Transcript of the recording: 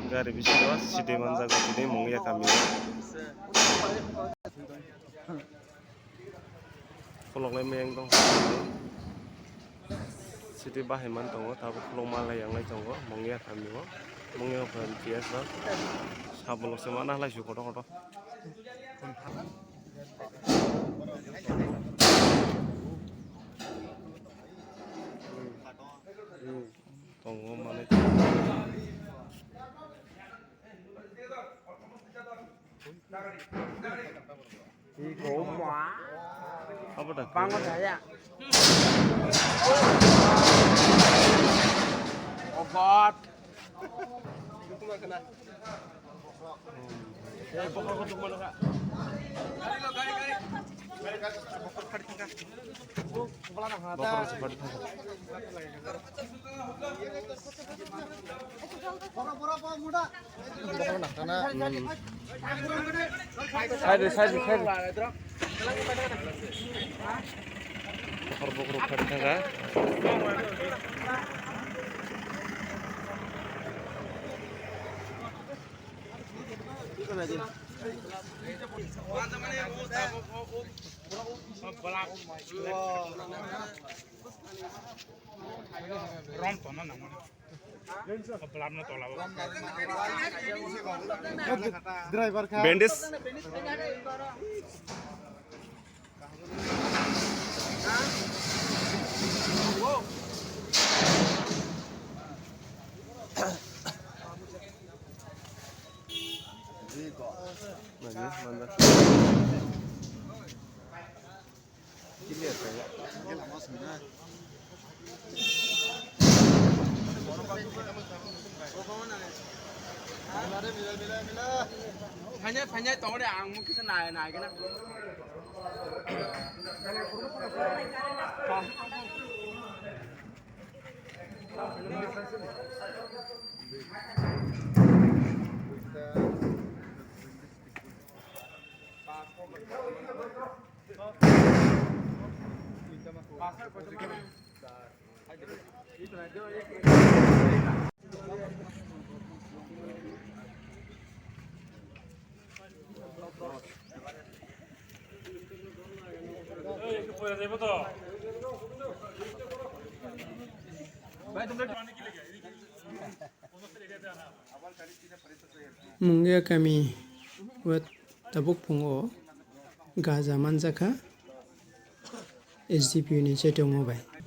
Gari bicara sidi manjaga tini mungya kami. Pulang lemeng dong. Sidi baheman tongo, tapi pulang malay yang lain tongo, mungya kami wo, mungya berhentias dong. Sabulok semana lah syukur dong. Tongo mana? Iku mah. Apa dah? Bangun saya. Obat. Itu mah kena. Ya, pokok untuk mana, Kak? Gari. Pokok kali tengah. Itu kepala nak hata. Bapak cepat. Pura-pura muda. Pokok nak kana. Side. Pokok kali tengah. Driver ka. Bendis. Lagi mana? Kilian saya. Hanya tong dia ang mungkin senai ke nak. Mungya kami buat tabuk pungo gaza manjaka SDPU ni cetong mobile.